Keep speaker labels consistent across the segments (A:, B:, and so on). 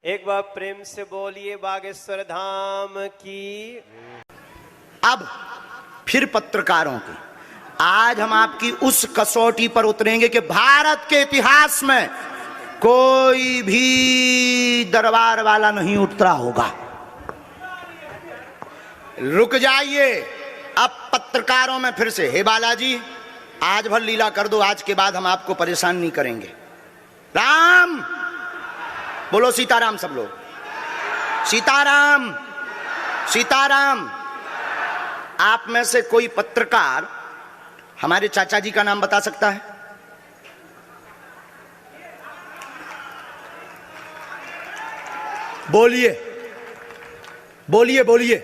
A: एक बार प्रेम से बोलिए बागेश्वर धाम की।
B: अब फिर पत्रकारों की आज हम आपकी उस कसौटी पर उतरेंगे कि भारत के इतिहास में कोई भी दरबार वाला नहीं उतरा होगा। रुक जाइए, अब पत्रकारों में फिर से, हे बालाजी आज भर लीला कर दो, आज के बाद हम आपको परेशान नहीं करेंगे। राम बोलो, सीताराम सब लोग, सीताराम सीताराम। आप में से कोई पत्रकार हमारे चाचा जी का नाम बता सकता है? बोलिए बोलिए बोलिए।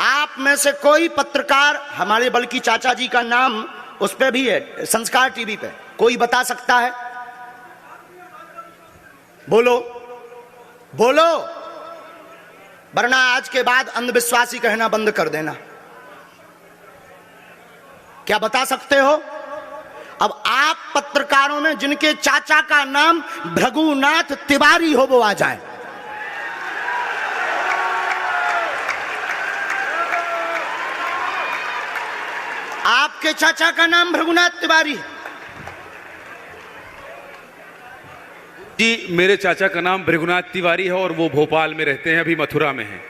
B: आप में से कोई पत्रकार हमारे बल्कि चाचा जी का नाम उस पे भी है, संस्कार टीवी पे, कोई बता सकता है? बोलो बोलो, वरना आज के बाद अंधविश्वासी कहना बंद कर देना। क्या बता सकते हो? अब आप पत्रकारों में जिनके चाचा का नाम भृगुनाथ तिवारी हो वो आ जाए। आपके चाचा का नाम भृगुनाथ तिवारी?
C: जी, मेरे चाचा का नाम भृगुनाथ तिवारी है और वो भोपाल में रहते हैं, अभी मथुरा में हैं।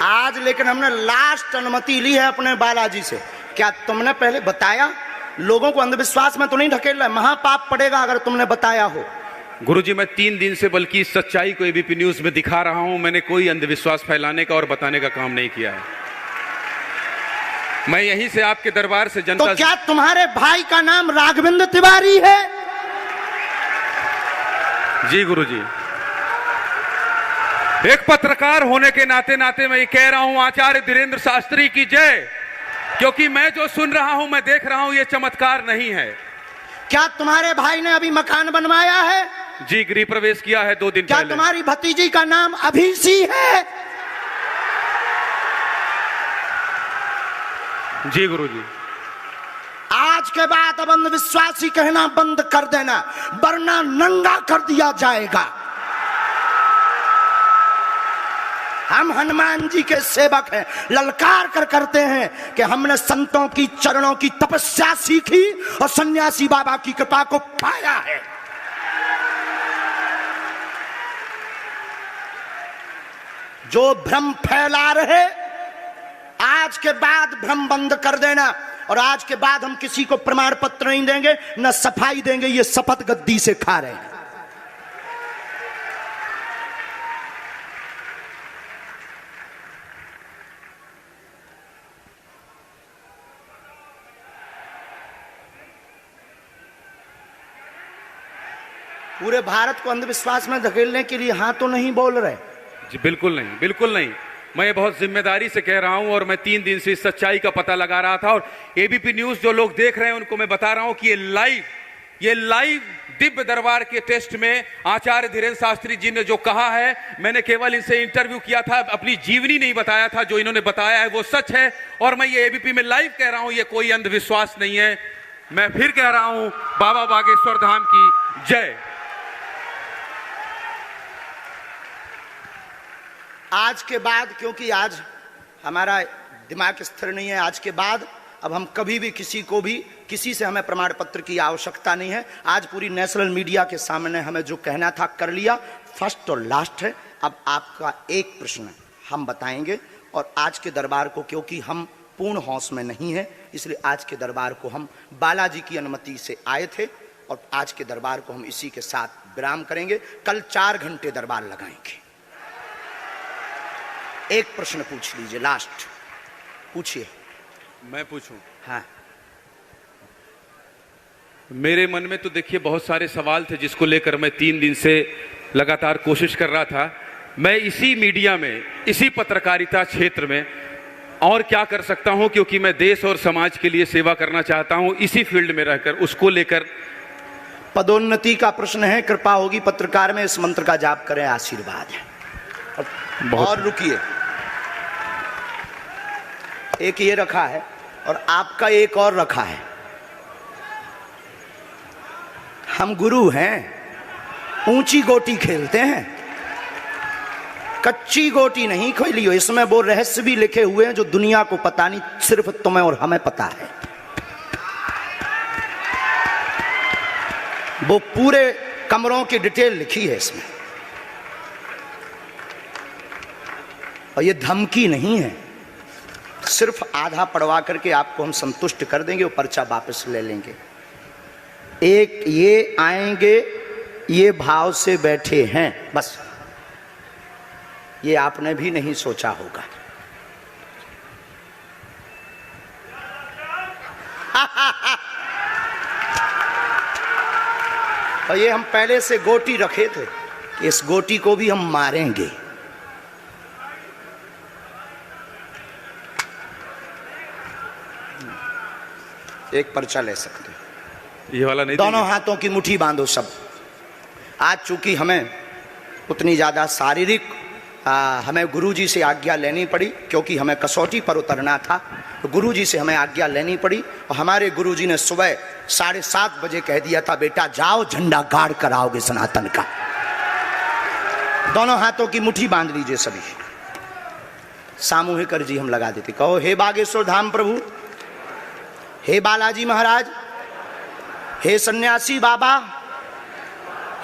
B: आज लेकिन हमने लास्ट अनुमति ली है अपने बालाजी से। क्या तुमने पहले बताया? लोगों को अंधविश्वास में तो नहीं ढकेलना, महापाप पड़ेगा अगर तुमने बताया हो।
C: गुरुजी, मैं 3 दिन से बल्कि इस सच्चाई को एबीपी न्यूज में दिखा रहा हूं। मैंने कोई अंधविश्वास फैलाने का और बताने का काम नहीं किया है। मैं यहीं से आपके दरबार से जनता
B: तो क्या तुम्हारे भाई का नाम राघवेंद्र तिवारी है?
C: जी गुरुजी, एक पत्रकार होने के नाते नाते मैं ये कह रहा हूं, आचार्य धीरेन्द्र शास्त्री की जय। क्योंकि मैं जो सुन रहा हूं, मैं देख रहा हूं, ये चमत्कार नहीं है।
B: क्या तुम्हारे भाई ने अभी मकान बनवाया है?
C: जी, गृह प्रवेश किया है 2 दिन
B: क्या
C: पहले।
B: तुम्हारी भतीजी का नाम अभिषी है?
C: जी गुरुजी।
B: आज के बाद अब अंधविश्वासी कहना बंद कर देना, वरना नंगा कर दिया जाएगा। हम हनुमान जी के सेवक हैं, ललकार कर करते हैं कि हमने संतों की चरणों की तपस्या सीखी और सन्यासी बाबा की कृपा को पाया है। जो भ्रम फैला रहे, आज के बाद भ्रम बंद कर देना। और आज के बाद हम किसी को प्रमाण पत्र नहीं देंगे, न सफाई देंगे, ये शपथ गद्दी से खा रहे हैं। पूरे भारत को अंधविश्वास में धकेलने के लिए हाँ तो नहीं बोल रहे?
C: जी बिल्कुल नहीं, बिल्कुल नहीं। मैं ये बहुत जिम्मेदारी से कह रहा हूं और मैं 3 दिन से इस सच्चाई का पता लगा रहा था। और एबीपी न्यूज जो लोग देख रहे हैं उनको मैं बता रहा हूं कि ये लाइव दिव्य दरबार के टेस्ट में आचार्य धीरेन्द्र शास्त्री जी ने जो कहा है, मैंने केवल इनसे इंटरव्यू किया था, अपनी जीवनी नहीं बताया था। जो इन्होंने बताया है वो सच है और मैं ये एबीपी में लाइव कह रहा हूं, ये कोई अंधविश्वास नहीं है। मैं फिर कह रहा हूं, बाबा बागेश्वर धाम की जय।
B: आज के बाद, क्योंकि आज हमारा दिमाग स्थिर नहीं है, आज के बाद अब हम कभी भी किसी से हमें प्रमाण पत्र की आवश्यकता नहीं है। आज पूरी नेशनल मीडिया के सामने हमें जो कहना था कर लिया, फर्स्ट और लास्ट है। अब आपका एक प्रश्न हम बताएंगे और आज के दरबार को, क्योंकि हम पूर्ण होश में नहीं है, इसलिए आज के दरबार को हम बालाजी की अनुमति से आए थे और आज के दरबार को हम इसी के साथ विराम करेंगे। कल 4 घंटे दरबार लगाएंगे। एक प्रश्न पूछ लीजिए, लास्ट पूछिए।
C: मैं पूछूं?
B: हाँ।
C: मेरे मन में तो देखिए बहुत सारे सवाल थे जिसको लेकर मैं 3 दिन से लगातार कोशिश कर रहा था। मैं इसी मीडिया में, इसी पत्रकारिता क्षेत्र में और क्या कर सकता हूं, क्योंकि मैं देश और समाज के लिए सेवा करना चाहता हूं इसी फील्ड में रहकर। उसको लेकर
B: पदोन्नति का प्रश्न है, कृपा होगी पत्रकार में इस मंत्र का जाप करें, आशीर्वाद है। और रुकिए, एक ये रखा है और आपका एक और रखा है। हम गुरु हैं, ऊंची गोटी खेलते हैं, कच्ची गोटी नहीं खेली हो। इसमें वो रहस्य भी लिखे हुए हैं जो दुनिया को पता नहीं, सिर्फ तुम्हें और हमें पता है। वो पूरे कमरों की डिटेल लिखी है इसमें, और ये धमकी नहीं है। सिर्फ आधा पढ़वा करके आपको हम संतुष्ट कर देंगे, वो पर्चा वापस ले लेंगे। एक ये आएंगे, ये भाव से बैठे हैं, बस ये आपने भी नहीं सोचा होगा। और ये हम पहले से गोटी रखे थे कि इस गोटी को भी हम मारेंगे। एक पर्चा ले सकते हो,
C: ये वाला नहीं,
B: दोनों हाथों की मुट्ठी बांधो सब। आज चूंकि हमें उतनी ज्यादा शारीरिक हमें गुरुजी से आज्ञा लेनी पड़ी, क्योंकि हमें कसौटी पर उतरना था, तो गुरुजी से हमें आज्ञा लेनी पड़ी। और हमारे गुरुजी ने सुबह 7:30 बजे कह दिया था, बेटा जाओ झंडा गाड़ कर आओगे सनातन का। दोनों हाथों की मुट्ठी बांध लीजिए सभी। सामूहिक अर्जी हम लगा देते। कहो, हे बागेश्वर धाम प्रभु, हे बालाजी महाराज, हे सन्यासी बाबा,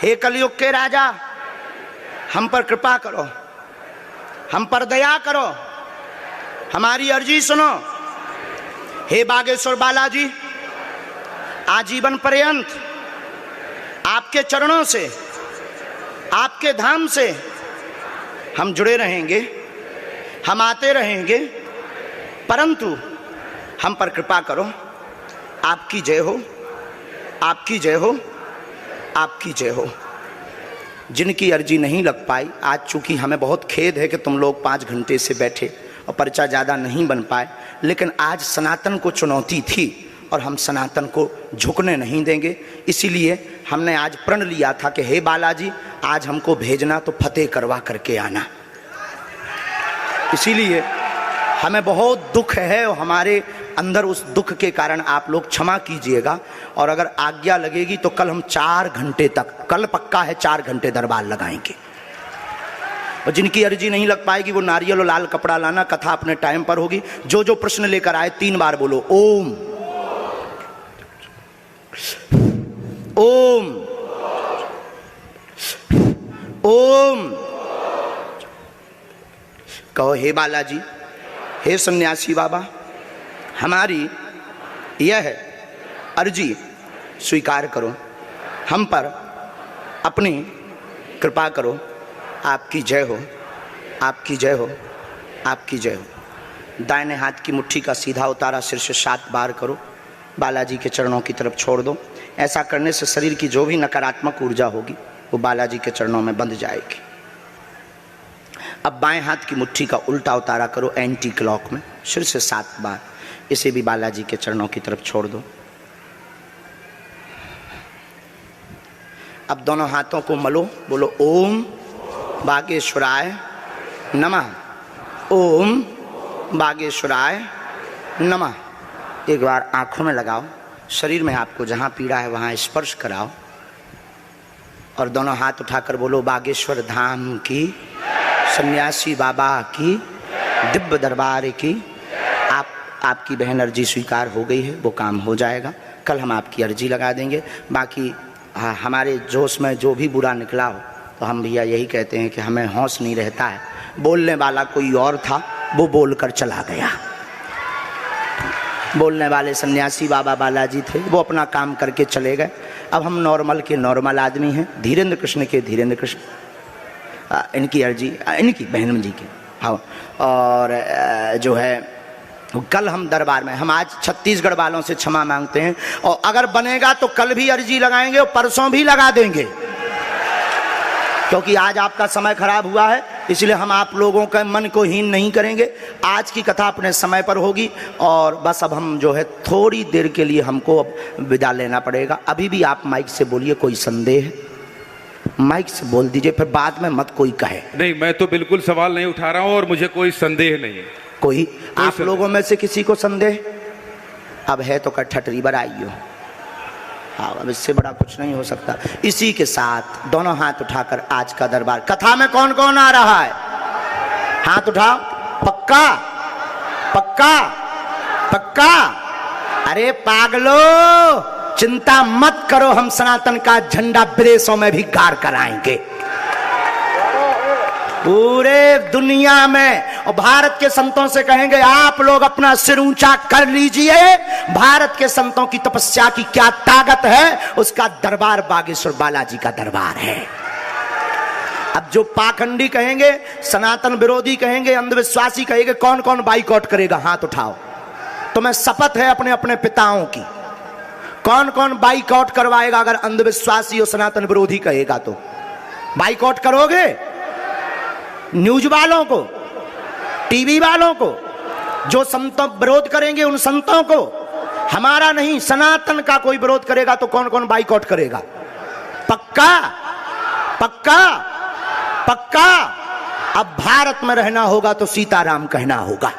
B: हे कलयुग के राजा, हम पर कृपा करो, हम पर दया करो, हमारी अर्जी सुनो। हे बागेश्वर बालाजी, आजीवन पर्यंत आपके चरणों से, आपके धाम से हम जुड़े रहेंगे, हम आते रहेंगे, परंतु हम पर कृपा करो। आपकी जय हो, आपकी जय हो, आपकी जय हो। जिनकी अर्जी नहीं लग पाई, आज चूंकि हमें बहुत खेद है कि तुम लोग 5 घंटे से बैठे और पर्चा ज़्यादा नहीं बन पाए, लेकिन आज सनातन को चुनौती थी और हम सनातन को झुकने नहीं देंगे। इसीलिए हमने आज प्रण लिया था कि हे बालाजी, आज हमको भेजना तो फतेह करवा करके आना। इसीलिए हमें बहुत दुख है और हमारे अंदर उस दुख के कारण आप लोग क्षमा कीजिएगा। और अगर आज्ञा लगेगी तो कल हम 4 घंटे तक, कल पक्का है 4 घंटे दरबार लगाएंगे। और जिनकी अर्जी नहीं लग पाएगी वो नारियल और लाल कपड़ा लाना, कथा अपने टाइम पर होगी। जो जो प्रश्न लेकर आए 3 बार बोलो ओम ओम ओम। कहो, हे बालाजी, हे सन्यासी बाबा, हमारी यह अर्जी स्वीकार करो, हम पर अपनी कृपा करो। आपकी जय हो, आपकी जय हो, आपकी जय हो। दाहिने हाथ की मुट्ठी का सीधा उतारा सिर से 7 बार करो, बालाजी के चरणों की तरफ छोड़ दो। ऐसा करने से शरीर की जो भी नकारात्मक ऊर्जा होगी वो बालाजी के चरणों में बंध जाएगी। अब बाएं हाथ की मुट्ठी का उल्टा उतारा करो एंटी क्लॉक में, सिर से 7 बार। इसे भी बालाजी के चरणों की तरफ छोड़ दो। अब दोनों हाथों को मलो, बोलो ओम बागेश्वराय नमः, ओम बागेश्वराय नमः। एक बार आंखों में लगाओ, शरीर में आपको जहां पीड़ा है वहां स्पर्श कराओ और दोनों हाथ उठाकर बोलो बागेश्वर धाम की, सन्यासी बाबा की, दिव्य दरबार की। आपकी बहन अर्जी स्वीकार हो गई है, वो काम हो जाएगा। कल हम आपकी अर्जी लगा देंगे। बाकी हमारे जोश में जो भी बुरा निकला हो तो हम भैया यही कहते हैं कि हमें होश नहीं रहता है। बोलने वाला कोई और था, वो बोलकर चला गया। बोलने वाले सन्यासी बाबा बालाजी थे, वो अपना काम करके चले गए। अब हम नॉर्मल के नॉर्मल आदमी हैं, धीरेन्द्र कृष्ण के धीरेन्द्र कृष्ण। इनकी अर्जी, इनकी बहन जी की, हाँ। और जो है कल हम दरबार में, हम आज छत्तीसगढ़ वालों से क्षमा मांगते हैं और अगर बनेगा तो कल भी अर्जी लगाएंगे और परसों भी लगा देंगे, क्योंकि आज आपका समय खराब हुआ है। इसलिए हम आप लोगों के मन को हीन नहीं करेंगे। आज की कथा अपने समय पर होगी और बस अब हम जो है थोड़ी देर के लिए हमको अब विदा लेना पड़ेगा। अभी भी आप माइक से बोलिए, कोई संदेह माइक से बोल दीजिए, फिर बाद में मत कोई कहे।
C: नहीं, मैं तो बिल्कुल सवाल नहीं उठा रहा हूं और मुझे कोई संदेह नहीं है।
B: कोई आप लोगों में से किसी को संदेह अब है तो कठठरी बराइयो। हाँ, अब इससे बड़ा कुछ नहीं हो सकता। इसी के साथ दोनों हाथ उठाकर आज का दरबार, कथा में कौन कौन आ रहा है? हाथ उठाओ। पक्का पक्का पक्का? अरे पागलो, चिंता मत करो, हम सनातन का झंडा विदेशों में भी गाड़ कर आएंगे, पूरे दुनिया में। और भारत के संतों से कहेंगे आप लोग अपना सिर ऊंचा कर लीजिए, भारत के संतों की तपस्या की क्या ताकत है, उसका दरबार बागेश्वर बालाजी का दरबार है। अब जो पाखंडी कहेंगे, सनातन विरोधी कहेंगे, अंधविश्वासी कहेंगे, कौन कौन बाइकआउट करेगा? हाथ उठाओ। तुम्हें शपथ है अपने अपने पिताओं की, कौन कौन बाइकआउट करवाएगा? अगर अंधविश्वासी और सनातन विरोधी कहेगा तो बाइकआउट करोगे? न्यूज वालों को, टीवी वालों को, जो संतों विरोध करेंगे उन संतों को, हमारा नहीं सनातन का कोई विरोध करेगा तो कौन कौन बाइकआउट करेगा? पक्का पक्का पक्का? अब भारत में रहना होगा तो सीताराम कहना होगा।